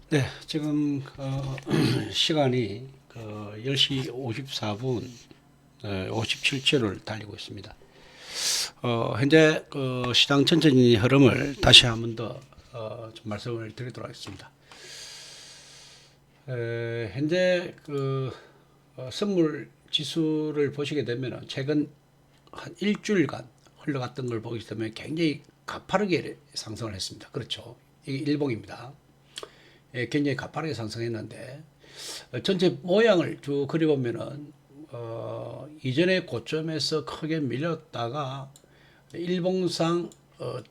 네, 지금 시간이 10시 54분 57초를 달리고 있습니다. 현재 시장 전체적인 흐름을 다시 한 번 더 좀 말씀을 드리도록 하겠습니다. 현재 선물 지수를 보시게 되면 최근 한 일주일간 흘러갔던 걸 보기 때문에 굉장히 가파르게 상승을 했습니다. 그렇죠. 이게 일봉입니다. 굉장히 가파르게 상승했는데 전체 모양을 쭉 그려보면은 이전의 고점에서 크게 밀렸다가 일봉상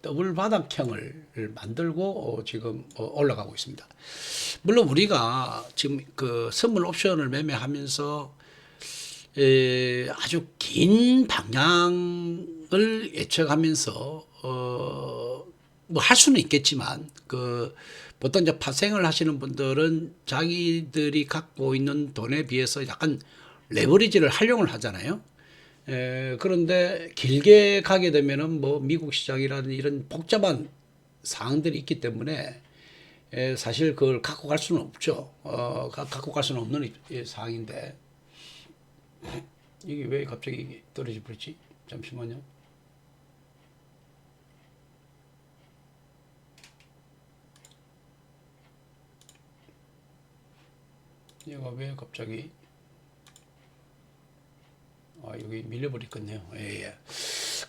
더블 바닥형을 만들고 지금 올라가고 있습니다. 물론 우리가 지금 그 선물 옵션을 매매하면서 아주 긴 방향을 예측하면서 뭐 할 수는 있겠지만 보통 이제 파생을 하시는 분들은 자기들이 갖고 있는 돈에 비해서 약간 레버리지를 활용을 하잖아요. 그런데 길게 가게 되면은 뭐 미국 시장이라는 이런 복잡한 사항들이 있기 때문에 사실 그걸 갖고 갈 수는 없죠. 갖고 갈 수는 없는 사항인데 이게 왜 갑자기 떨어져 버렸지? 잠시만요. 얘가 왜 갑자기 여기 밀려버렸겠네요. 예.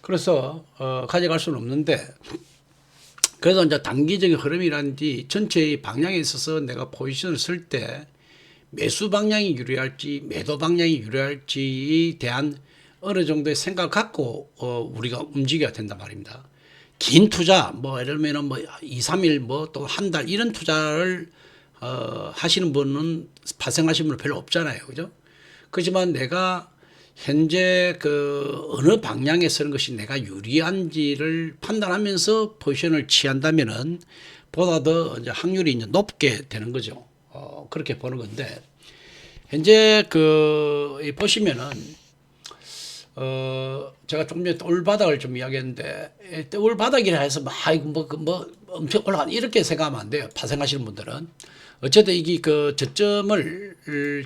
그래서 가져갈 수는 없는데 그래서 이제 단기적인 흐름이라든지 전체의 방향에 있어서 내가 포지션을 쓸 때 매수 방향이 유리할지 매도 방향이 유리할지에 대한 어느 정도의 생각을 갖고 우리가 움직여야 된단 말입니다. 긴 투자 뭐 예를 들면 뭐 2, 3일 뭐 또 한 달 이런 투자를 하시는 분은 발생하시는 분은 별로 없잖아요. 그죠? 그렇지만 내가 현재 어느 방향에 서는 것이 내가 유리한지를 판단하면서 포지션을 취한다면은 보다 더 이제 확률이 이제 높게 되는 거죠. 그렇게 보는 건데, 현재 보시면은, 제가 좀 전에 올바닥을 좀 이야기했는데, 올바닥이라 해서 엄청 올라간, 이렇게 생각하면 안 돼요. 파생하시는 분들은. 어쨌든 이게 저점을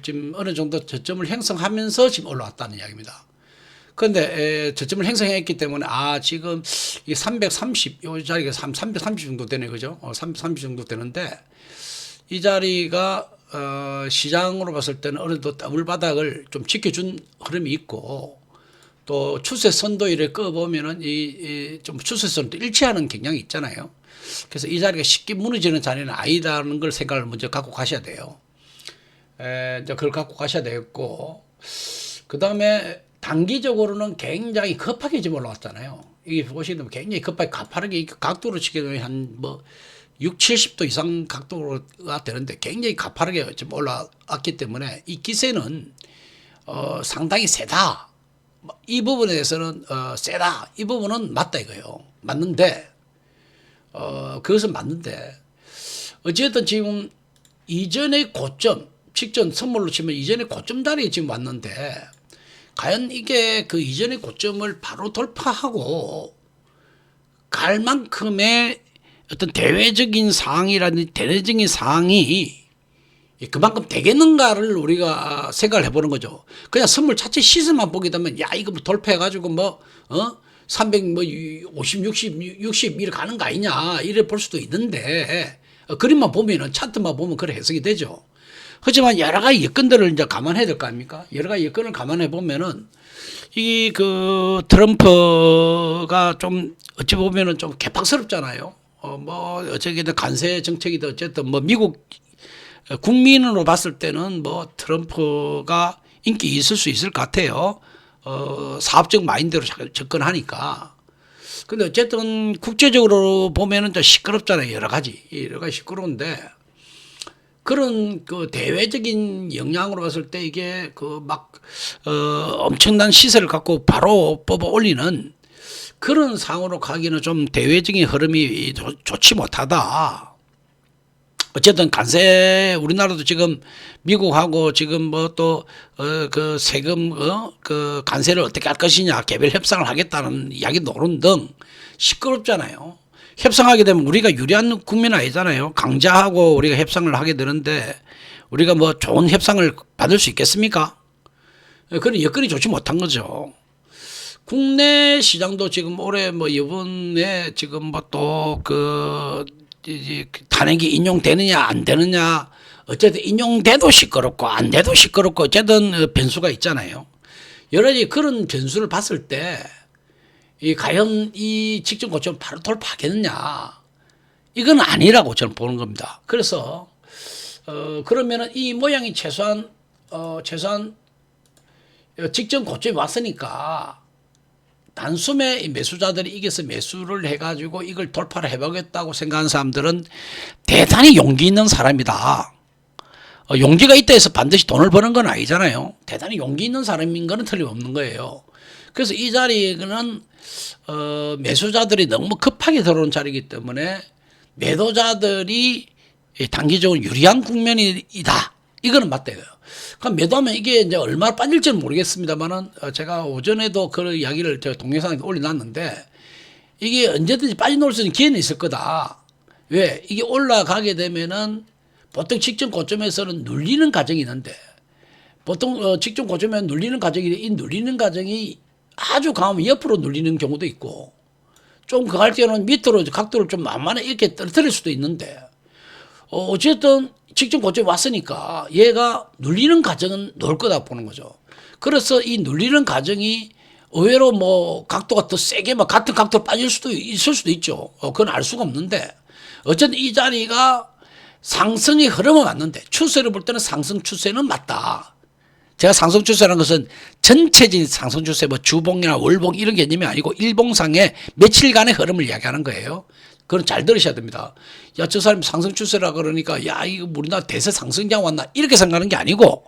지금 어느 정도 저점을 형성하면서 지금 올라왔다는 이야기입니다. 그런데 저점을 형성했기 때문에 지금 이 330, 이 자리가 330 정도 되네, 그죠? 330 정도 되는데 이 자리가 시장으로 봤을 때는 어느 정도 더블 바닥을 좀 지켜준 흐름이 있고 또 추세선도 이렇게 꺼보면은 좀 추세선도 일치하는 경향이 있잖아요. 그래서 이 자리가 쉽게 무너지는 자리는 아니다는 걸 생각을 먼저 갖고 가셔야 돼요. 이제 그걸 갖고 가셔야 되겠고, 그 다음에 단기적으로는 굉장히 급하게 지금 올라왔잖아요. 이게 보시면 굉장히 급하게 가파르게 각도로 치게 되면 한 6, 70도 이상 각도가 되는데 굉장히 가파르게 지금 올라왔기 때문에 이 기세는 상당히 세다. 이 부분에 대해서는 세다. 이 부분은 맞다 이거예요. 맞는데 그것은 맞는데 어쨌든 지금 이전의 고점 직전 선물로 치면 이전의 고점 자리에 지금 왔는데 과연 이게 그 이전의 고점을 바로 돌파하고 갈 만큼의 어떤 대외적인 상황이라든지 대내적인 상황이 그만큼 되겠는가를 우리가 생각을 해보는 거죠. 그냥 선물 자체 시세만 보게 되면 이거 돌파해가지고 300, 50, 60 이렇게 가는 거 아니냐 이래 볼 수도 있는데 그림만 보면은 차트만 보면 그래 해석이 되죠. 하지만 여러 가지 여건들을 이제 감안해야 될 거 아닙니까? 여러 가지 여건을 감안해 보면은 트럼프가 좀 어찌 보면은 좀 개팍스럽잖아요. 어쨌든 관세 정책이든 어쨌든 미국 국민으로 봤을 때는 트럼프가 인기 있을 수 있을 것 같아요. 사업적 마인드로 접근하니까. 근데 어쨌든 국제적으로 보면은 좀 시끄럽잖아요. 여러 가지 시끄러운데 그런 대외적인 영향으로 봤을 때 이게 엄청난 시세를 갖고 바로 뽑아 올리는 그런 상황으로 가기는 좀 대외적인 흐름이 좋지 못하다. 어쨌든 관세 우리나라도 지금 미국하고 지금 세금 관세를 어떻게 할 것이냐 개별 협상을 하겠다는 이야기 노론 등 시끄럽잖아요. 협상하게 되면 우리가 유리한 국면은 아니잖아요. 강자하고 우리가 협상을 하게 되는데 우리가 뭐 좋은 협상을 받을 수 있겠습니까? 그런 여건이 좋지 못한 거죠. 국내 시장도 지금 올해 뭐 이번에 지금 뭐 또 탄핵이 인용되느냐 안 되느냐 어쨌든 인용돼도 시끄럽고 안 돼도 시끄럽고 어쨌든 변수가 있잖아요. 여러 가지 그런 변수를 봤을 때 이 과연 이 직전 고점을 바로 돌파하겠느냐 이건 아니라고 저는 보는 겁니다. 그래서 그러면은 이 모양이 최소한 직전 고점이 왔으니까 단숨에 매수자들이 이겨서 매수를 해가지고 이걸 돌파를 해보겠다고 생각하는 사람들은 대단히 용기 있는 사람이다. 용기가 있다 해서 반드시 돈을 버는 건 아니잖아요. 대단히 용기 있는 사람인 거는 틀림없는 거예요. 그래서 이 자리는 매수자들이 너무 급하게 들어온 자리이기 때문에 매도자들이 단기적으로 유리한 국면이다. 이거는 맞대요. 그럼 매도하면 이게 이제 얼마나 빠질지는 모르겠습니다만은 제가 오전에도 그 이야기를 제가 동영상에 올려놨는데 이게 언제든지 빠져나올 수 있는 기회는 있을 거다. 왜? 이게 올라가게 되면은 보통 직전 고점에서는 눌리는 과정이 있는데 보통 직전 고점에 눌리는 과정이 이 눌리는 과정이 아주 강하면 옆으로 눌리는 경우도 있고 좀 강할 때는 밑으로 각도를 좀 만만히 이렇게 떨어뜨릴 수도 있는데 어쨌든 직전 고점에 왔으니까 얘가 눌리는 과정은 놓을 거다 보는 거죠. 그래서 이 눌리는 과정이 의외로 뭐 각도가 더 세게 막 같은 각도로 빠질 수도 있을 수도 있죠. 그건 알 수가 없는데 어쨌든 이 자리가 상승의 흐름은 맞는데 추세를 볼 때는 상승 추세는 맞다. 제가 상승 추세라는 것은 전체적인 상승 추세 뭐 주봉이나 월봉 이런 개념이 아니고 일봉상의 며칠간의 흐름을 이야기하는 거예요. 그건 잘 들으셔야 됩니다. 야, 저 사람이 상승 추세라 그러니까 야, 이거 우리나라 대세 상승장 왔나 이렇게 생각하는 게 아니고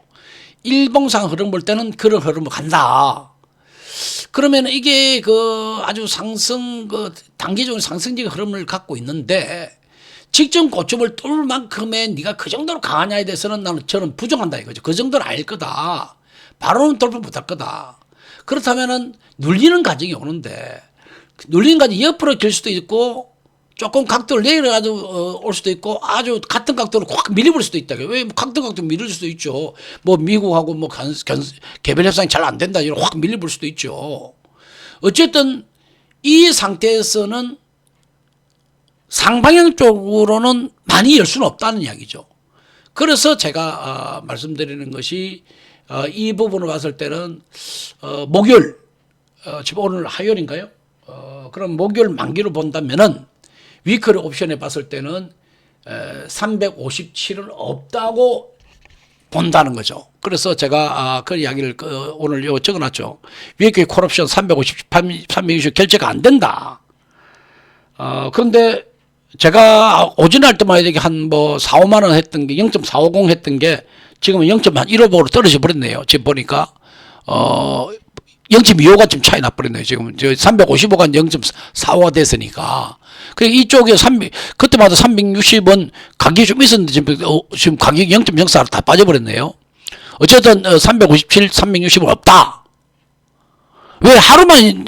일봉상 흐름 볼 때는 그런 흐름을 간다. 그러면 이게 아주 단기적인 상승적인 흐름을 갖고 있는데 직전 고점을 뚫을 만큼의 네가 그 정도로 강하냐에 대해서는 저는 부정한다 이거죠. 그 정도는 아닐 거다. 바로는 돌파 못할 거다. 그렇다면은 눌리는 과정이 오는데 눌리는 과정이 옆으로 길 수도 있고 조금 각도를 내려가지고 올 수도 있고 아주 같은 각도로 확 밀려버릴 수도 있다. 왜 같은 각도로 밀릴 수도 있죠. 뭐 미국하고 뭐 개별 협상이 잘 안 된다 이런 확 밀려버릴 수도 있죠. 어쨌든 이 상태에서는 상방향 쪽으로는 많이 열 수는 없다는 이야기죠. 그래서 제가 말씀드리는 것이 이 부분을 봤을 때는 목요일 지금 오늘 화요일인가요? 그럼 목요일 만기로 본다면은 위클리 옵션에 봤을 때는 357은 없다고 본다는 거죠. 그래서 제가 그 이야기를 오늘 적어놨죠. 위클리 콜옵션 350 결제가 안 된다. 그런데 제가 오전에 할 때만 해도 한 뭐 4, 5만 원 했던 게 0.450 했던 게 지금은 0.15으로 떨어져 버렸네요. 지금 보니까 0.25가 좀 차이 나버렸네요. 지금 355가 0.45가 됐으니까. 그러니까 이쪽에 그때마다 360원 가격이 좀 있었는데 지금 가격이 0.04로 다 빠져버렸네요. 어쨌든 357, 360은 없다. 왜 하루만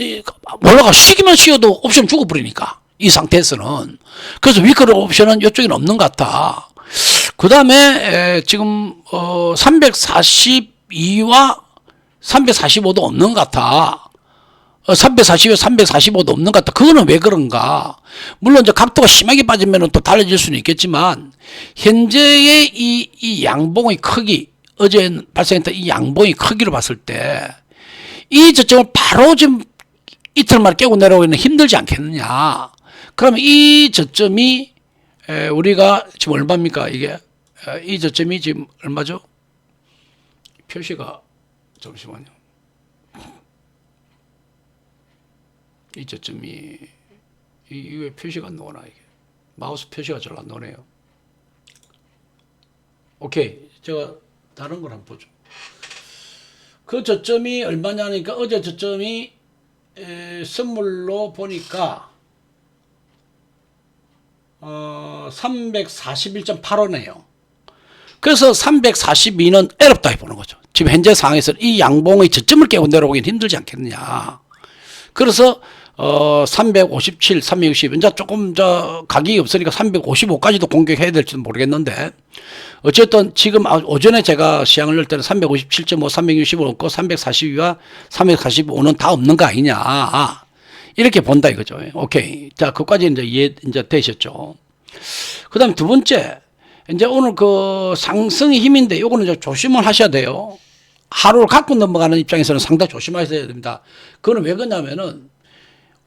올라가 쉬기만 쉬어도 옵션 죽어버리니까. 이 상태에서는. 그래서 위클리 옵션은 이쪽에는 없는 것 같다. 그 다음에 지금 342와 345도 없는 것 같아. 342와 345도 없는 것 같아. 그거는 왜 그런가? 물론 이제 각도가 심하게 빠지면 또 달라질 수는 있겠지만 현재의 이 양봉의 크기, 어제 발생했던 이 양봉의 크기로 봤을 때 이 저점을 바로 지금 이틀 만에 깨고 내려오기는 힘들지 않겠느냐. 그러면 이 저점이 우리가 지금 얼마입니까? 이게 이 저점이 지금 얼마죠? 표시가 잠시만요. 이 저점이 이게 표시가 안 나오나 이게 마우스 표시가 잘 안 나오네요. 오케이, 제가 다른 걸 한번 보죠. 그 저점이 얼마냐니까 어제 저점이 선물로 보니까 341.85네요. 그래서 342는 어렵다 보는 거죠. 지금 현재 상황에서 이 양봉의 저점을 깨고 내려오기는 힘들지 않겠느냐. 그래서 357, 360, 이제 조금 가격이 없으니까 355까지도 공격해야 될지도 모르겠는데, 어쨌든 지금 오전에 제가 시장을 열 때는 357.5, 365 없고 342와 345는 다 없는 거 아니냐. 이렇게 본다 이거죠. 오케이. 자, 그까지 이제 되셨죠. 그 다음에 두 번째, 이제 오늘 그 상승의 힘인데, 요거는 이제 조심을 하셔야 돼요. 하루를 갖고 넘어가는 입장에서는 상당히 조심하셔야 됩니다. 그거는 왜 그러냐면은,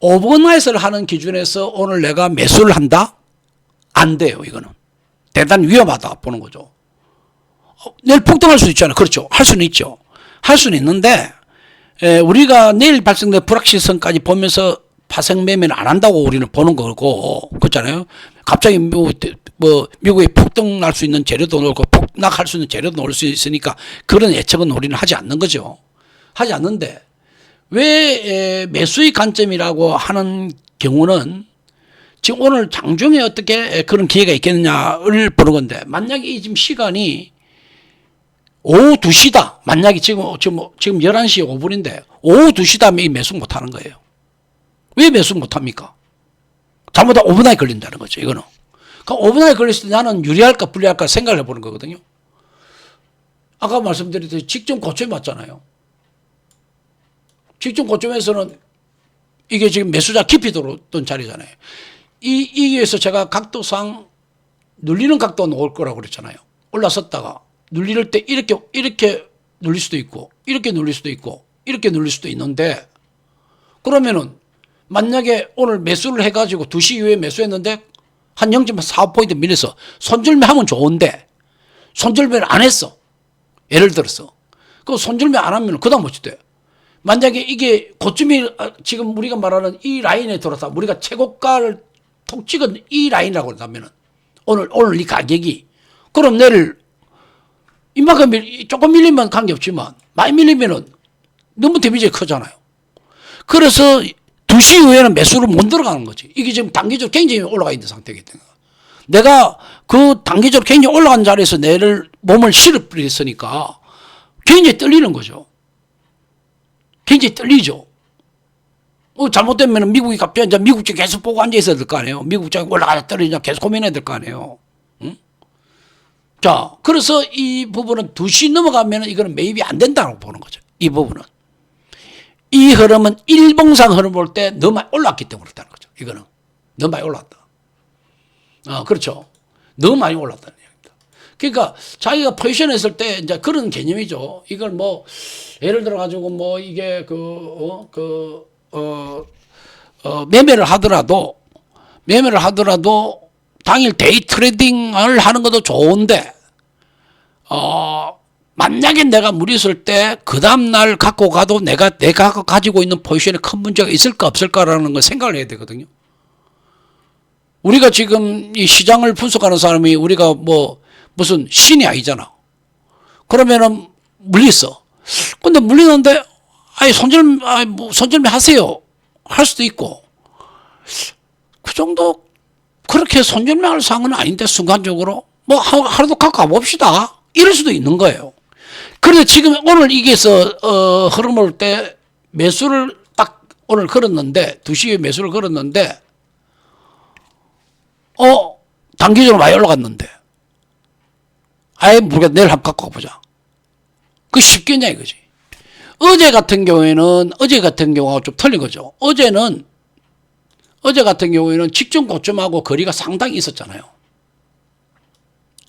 오버나잇을 하는 기준에서 오늘 내가 매수를 한다? 안 돼요, 이거는. 대단히 위험하다 보는 거죠. 내일 폭등할 수 있잖아요. 그렇죠. 할 수는 있죠. 할 수는 있는데, 우리가 내일 발생된 불확실성까지 보면서 파생 매매는 안 한다고 우리는 보는 거고, 그렇잖아요. 갑자기 미국에 폭등 날 수 있는 재료도 넣고 폭락할 수 있는 재료도 넣을 수 있으니까 그런 예측은 우리는 하지 않는 거죠. 하지 않는데, 왜 매수의 관점이라고 하는 경우는 지금 오늘 장중에 어떻게 그런 기회가 있겠느냐를 보는 건데, 만약에 이 지금 시간이 오후 2시다. 만약에 지금 11시 5분인데 오후 2시다 이 매수 못 하는 거예요. 왜 매수 못 합니까? 잘못하면 오버나잇 걸린다는 거죠, 이거는. 그럼 오버나잇 걸렸을 때 나는 유리할까 불리할까 생각을 해보는 거거든요. 아까 말씀드렸듯이 직전 고점이 맞잖아요. 직전 고점에서는 이게 지금 매수자 깊이 들어왔던 자리잖아요. 이게서 제가 각도상 눌리는 각도가 나올 거라고 그랬잖아요. 올라섰다가 눌릴 때 이렇게 눌릴 수도 있고, 이렇게 눌릴 수도 있고, 이렇게 눌릴 수도 있는데, 그러면은 만약에 오늘 매수를 해가지고 2시 이후에 매수했는데 한 0.4포인트 밀려서 손절매 하면 좋은데 손절매를 안 했어. 예를 들어서. 그 손절매 안 하면 그 다음 어찌 돼? 만약에 이게 고점이 지금 우리가 말하는 이 라인에 들어서 우리가 최고가를 톡 찍은 이 라인이라고 한다면 오늘 이 가격이, 그럼 내일 이만큼 조금 밀리면 관계없지만 많이 밀리면은 너무 데미지가 크잖아요. 그래서 2시 이후에는 매수를 못 들어가는 거지. 이게 지금 단기적으로 굉장히 올라가 있는 상태이기 때문에. 내가 그 단기적으로 굉장히 올라간 자리에서 내를 몸을 실어버렸으니까 굉장히 떨리는 거죠. 굉장히 떨리죠. 잘못되면 미국이 갑자기 이제 미국장 계속 보고 앉아 있어야 될 거 아니에요. 미국장이 올라가다 떨어지냐 계속 고민해야 될 거 아니에요. 응? 자, 그래서 이 부분은 2시 넘어가면 이거는 매입이 안 된다고 보는 거죠. 이 부분은. 이 흐름은 일봉상 흐름 볼 때 너무 많이 올랐기 때문에 그렇다는 거죠. 이거는. 너무 많이 올랐다. 그렇죠. 너무 많이 올랐다는 얘기입니다. 그러니까 자기가 포지션 했을 때 이제 그런 개념이죠. 이걸 예를 들어가지고 이게 매매를 하더라도 당일 데이 트레이딩을 하는 것도 좋은데, 만약에 내가 무리했을 때 그 다음날 갖고 가도 내가 가지고 있는 포지션에 큰 문제가 있을까 없을까라는 걸 생각을 해야 되거든요. 우리가 지금 이 시장을 분석하는 사람이 우리가 무슨 신이 아니잖아. 그러면은 물렸어. 근데 물리는데 손절매 하세요. 할 수도 있고. 그 정도 그렇게 손절매 할 상황은 아닌데 순간적으로 하루도 갖고 가봅시다. 이럴 수도 있는 거예요. 그런데 지금 오늘 이게서 흐름 올 때 매수를 딱 오늘 걸었는데 2시에 매수를 걸었는데 단기적으로 많이 올라갔는데 아예 모르겠다. 내일 한번 갖고 가보자. 그게 쉽겠냐 이거지. 어제 같은 경우가 좀 틀린 거죠. 어제 같은 경우에는 직전 고점하고 거리가 상당히 있었잖아요.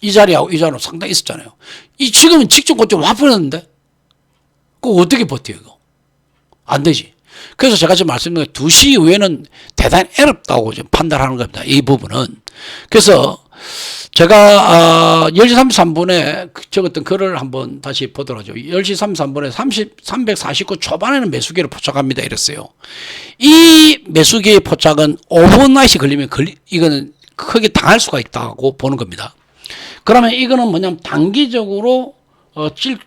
이 자리하고 이 자리하고 상당히 있었잖아요. 지금은 직전 고점 와버렸는데 그거 어떻게 버텨 이거? 안 되지. 그래서 제가 지금 말씀드린 2시 이후에는 대단히 어렵다고 지금 판단하는 겁니다. 이 부분은. 그래서 제가 10시 33분에 적었던 글을 한번 다시 보도록 하죠. 10시 33분에 349 초반에는 매수기를 포착합니다 이랬어요. 이 매수기의 포착은 오버나잇이 걸리면 이거는 크게 당할 수가 있다고 보는 겁니다. 그러면 이거는 뭐냐면 단기적으로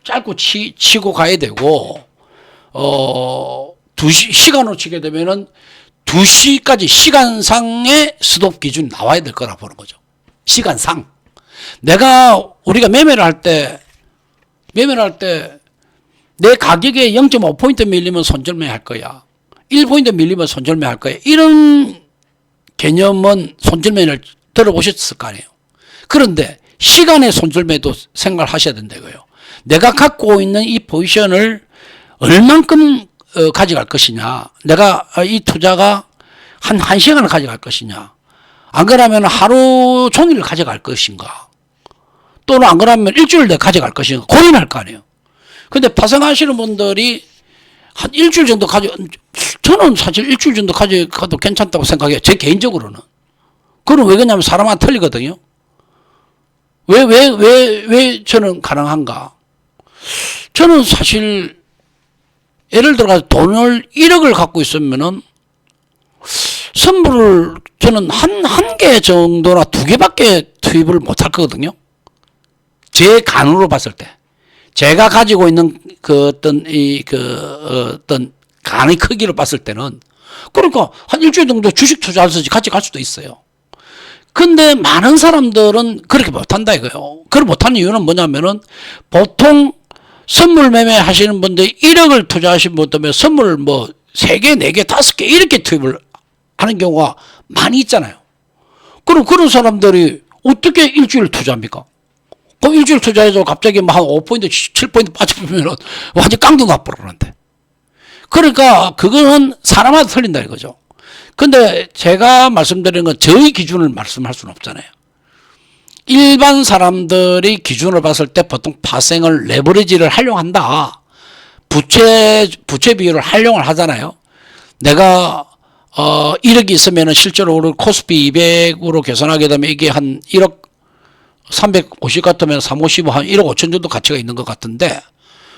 짧고 치고 가야 되고 2시 시간으로 치게 되면은 2시까지 시간상의 스톱 기준이 나와야 될 거라 보는 거죠. 시간상. 우리가 매매를 할 때 내 가격에 0.5포인트 밀리면 손절매 할 거야. 1포인트 밀리면 손절매 할 거예요. 이런 개념은 손절매를 들어보셨을 거 아니에요. 그런데 시간의 손절매도 생각을 하셔야 된다고요. 내가 갖고 있는 이 포지션을 얼만큼 가져갈 것이냐. 내가 이 투자가 한 1시간을 가져갈 것이냐. 안 그러면 하루 종일을 가져갈 것인가. 또는 안 그러면 일주일 내에 가져갈 것인가. 고민할 거 아니에요. 근데 파생하시는 분들이 한 일주일 정도 저는 사실 일주일 정도 가져가도 괜찮다고 생각해요. 제 개인적으로는. 그럼 왜 그러냐면 사람한테 틀리거든요. 왜 저는 가능한가? 저는 사실 예를 들어서 돈을 1억을 갖고 있으면은 선물을 저는 한 개 정도나 2개밖에 투입을 못할 거거든요. 제 간으로 봤을 때. 제가 가지고 있는 어떤 간의 크기로 봤을 때는 그러니까 한 일주일 정도 주식 투자해서 같이 갈 수도 있어요. 근데 많은 사람들은 그렇게 못한다 이거예요. 그걸 못하는 이유는 뭐냐면은 보통 선물 매매 하시는 분들 1억을 투자하신 분들은 선물 뭐 3개, 4개, 5개 이렇게 투입을 하는 경우가 많이 있잖아요. 그럼 그런 사람들이 어떻게 일주일 투자합니까? 그럼 일주일 투자해서 갑자기 뭐 한 5포인트, 7포인트 빠져보면 완전 깡통 나버리는데. 그러니까 그거는 사람마다 틀린다 이거죠. 근데 제가 말씀드리는 건 저희 기준을 말씀할 수는 없잖아요. 일반 사람들이 기준을 봤을 때 보통 파생을 레버리지를 활용한다. 부채 비율을 활용을 하잖아요. 내가 1억이 있으면 실제로 오늘 코스피 200으로 계산하게 되면 이게 한 1억 350 같으면 350, 한 1억 5천 정도 가치가 있는 것 같은데,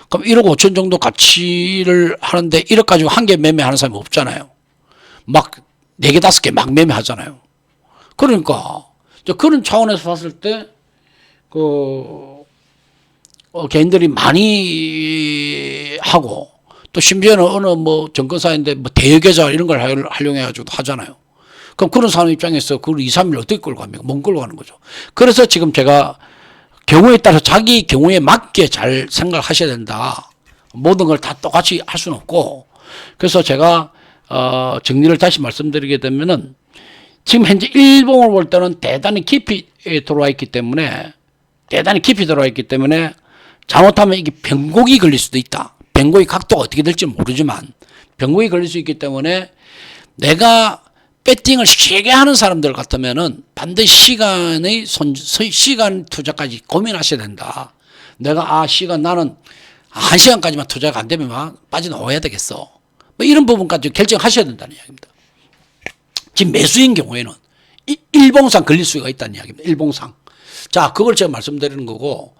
그럼 1억 5천 정도 가치를 하는데 1억 가지고 한 개 매매하는 사람이 없잖아요. 막 4개, 5개 막 매매하잖아요. 그러니까 그런 차원에서 봤을 때 개인들이 많이 하고 또 심지어는 어느 뭐 증권사인데 뭐 대여계좌 이런 걸 활용해가지고 하잖아요. 그럼 그런 사람 입장에서 그걸 2, 3일 어떻게 끌고 갑니까? 못 끌고 가는 거죠. 그래서 지금 제가 경우에 따라서 자기 경우에 맞게 잘 생각하셔야 된다. 모든 걸 다 똑같이 할 수는 없고. 그래서 제가 정리를 다시 말씀드리게 되면은 지금 현재 일봉을 볼 때는 대단히 깊이 들어와 있기 때문에 잘못하면 이게 변곡이 걸릴 수도 있다. 변곡의 각도가 어떻게 될지 모르지만 변곡이 걸릴 수 있기 때문에 내가 배팅을 세게 하는 사람들 같으면은 반드시 시간 투자까지 고민하셔야 된다. 내가 나는 1시간까지만 투자가 안 되면 막 빠져나와야 되겠어. 뭐 이런 부분까지 결정하셔야 된다는 이야기입니다. 지금 매수인 경우에는 일봉상 걸릴 수가 있다는 이야기입니다. 일봉상. 자, 그걸 제가 말씀드리는 거고,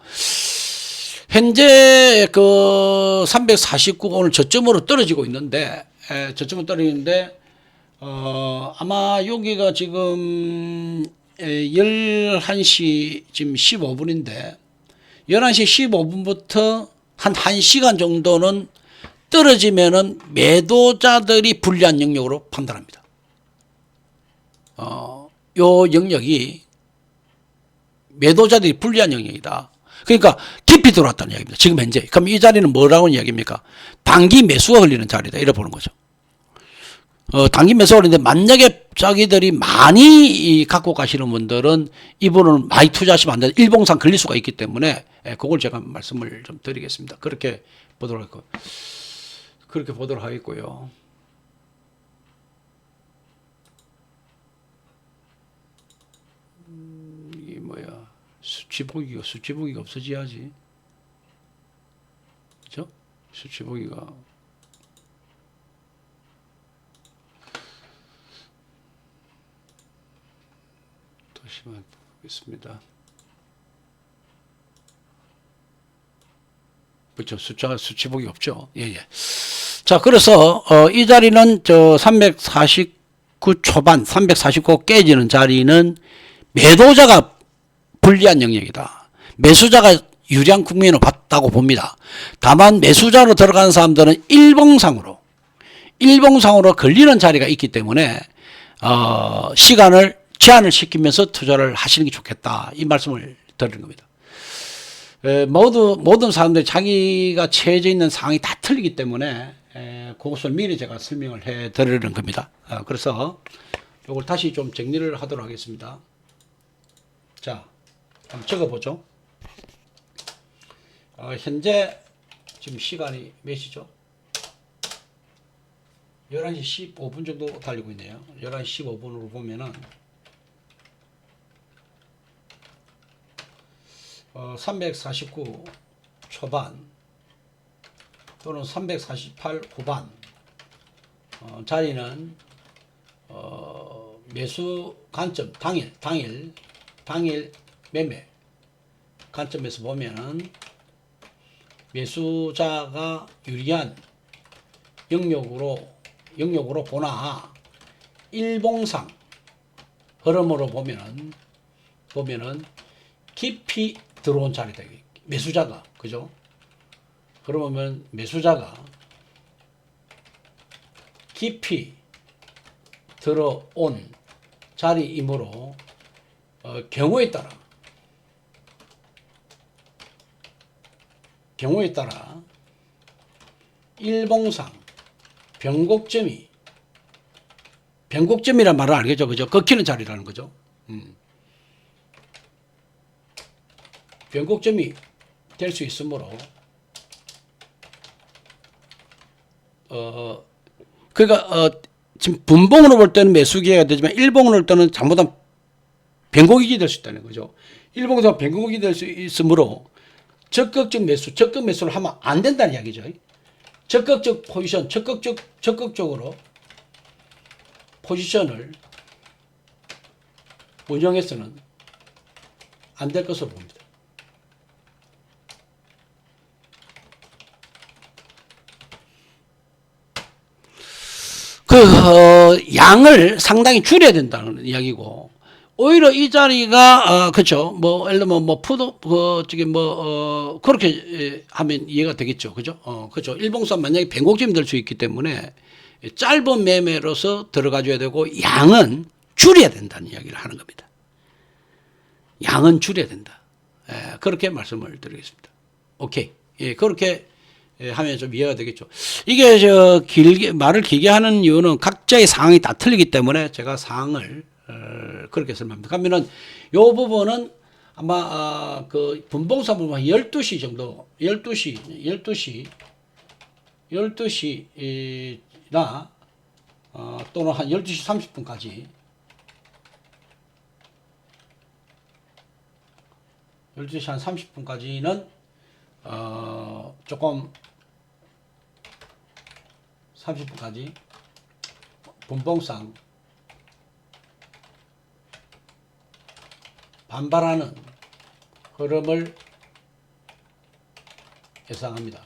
현재 349가 오늘 저점으로 떨어지고 있는데, 아마 여기가 지금 11시 지금 15분인데 11시 15분부터 한 1시간 정도는 떨어지면은 매도자들이 불리한 영역으로 판단합니다. 요 영역이 매도자들이 불리한 영역이다. 그러니까 깊이 들어왔다는 이야기입니다. 지금 현재. 그럼 이 자리는 뭐라고 이야기입니까? 단기 매수가 걸리는 자리다. 이래 보는 거죠. 단기 매수가 걸리는데 만약에 자기들이 많이 갖고 가시는 분들은 이분은 많이 투자하시면 안 된다. 일봉상 걸릴 수가 있기 때문에 그걸 제가 말씀을 좀 드리겠습니다. 그렇게 보도록 하겠고요. 이게 뭐야? 수치 보기가 없어져야지. 그죠? 수치 보기가. 다시만 보겠습니다. 그렇죠. 수치 보기 없죠. 예. 자, 그래서 이 자리는 349 초반, 349 깨지는 자리는 매도자가 불리한 영역이다. 매수자가 유리한 국면으로 봤다고 봅니다. 다만 매수자로 들어가는 사람들은 일봉상으로 걸리는 자리가 있기 때문에 시간을 제한을 시키면서 투자를 하시는 게 좋겠다. 이 말씀을 드리는 겁니다. 모든 사람들이 자기가 처해져 있는 상황이 다 틀리기 때문에 그것을 미리 제가 설명을 해 드리는 겁니다. 그래서 이걸 다시 좀 정리를 하도록 하겠습니다. 자, 한번 적어보죠. 현재 지금 시간이 몇 시죠? 11시 15분 정도 달리고 있네요. 11시 15분으로 보면은 349 초반 또는 348 후반 자리는 매수 관점 당일 매매 관점에서 보면은 매수자가 유리한 영역으로 보나 일봉상 흐름으로 보면은 깊이 들어온 자리다. 매수자가 그죠? 그러면 매수자가 깊이 들어온 자리이므로 경우에 따라 일봉상 변곡점이란 말을 알겠죠, 그죠? 꺾이는 자리라는 거죠. 변곡점이 될 수 있으므로 그러니까 지금 분봉으로 볼 때는 매수 기회가 되지만 일봉으로 볼 때는 잘못하면 변곡이 될 수 있다는 거죠. 일봉에서 변곡이 될 수 있으므로 적극적 매수를 하면 안 된다는 이야기죠. 적극적 포지션, 적극적으로 포지션을 운영해서는 안 될 것으로 봅니다. 양을 상당히 줄여야 된다는 이야기고, 오히려 이 자리가, 그쵸. 예를 들면, 그렇게 하면 이해가 되겠죠. 그죠? 그죠. 일봉선 만약에 변곡점이 될 수 있기 때문에 짧은 매매로서 들어가줘야 되고, 양은 줄여야 된다는 이야기를 하는 겁니다. 양은 줄여야 된다. 그렇게 말씀을 드리겠습니다. 오케이. 그렇게 하면 좀 이해가 되겠죠. 이게 말을 길게 하는 이유는 각자의 상황이 다 틀리기 때문에 제가 상황을 그렇게 설명합니다. 그러면은 요 부분은 아마 그 분봉사 부분 12시 정도 12시나 또는 한 12시 30분까지 12시 한 30분까지는 조금 30분까지 분봉상 반발하는 흐름을 예상합니다.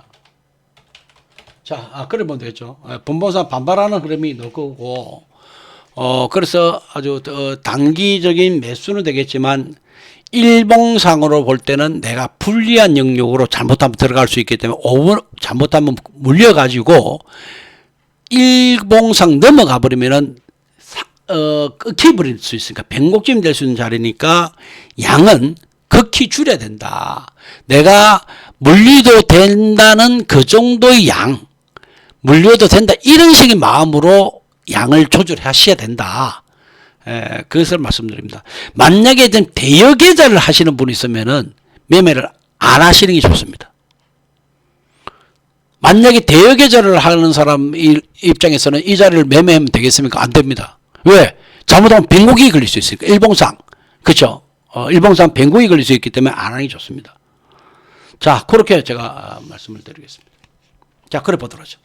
자, 그래 보면 되겠죠. 분봉상 반발하는 흐름이 넣을 거고, 그래서 아주 단기적인 매수는 되겠지만 일봉상으로 볼 때는 내가 불리한 영역으로 잘못하면 들어갈 수 있기 때문에 잘못하면 물려가지고 일봉상 넘어가 버리면은 끊겨버릴 수 있으니까 변곡점이 될 수 있는 자리니까 양은 극히 줄여야 된다. 내가 물려도 된다는 그 정도의 양, 물려도 된다 이런 식의 마음으로 양을 조절하셔야 된다. 그것을 말씀드립니다. 만약에 좀 대여 계좌를 하시는 분이 있으면은 매매를 안 하시는 게 좋습니다. 만약에 대여 계좌를 하는 사람 입장에서는 이 자리를 매매하면 되겠습니까? 안 됩니다. 왜? 잘못하면 변곡이 걸릴 수 있으니까. 일봉상. 그렇죠? 일봉상 변곡이 걸릴 수 있기 때문에 안 하는 게 좋습니다. 자, 그렇게 제가 말씀을 드리겠습니다. 자, 그래 보도록 하죠.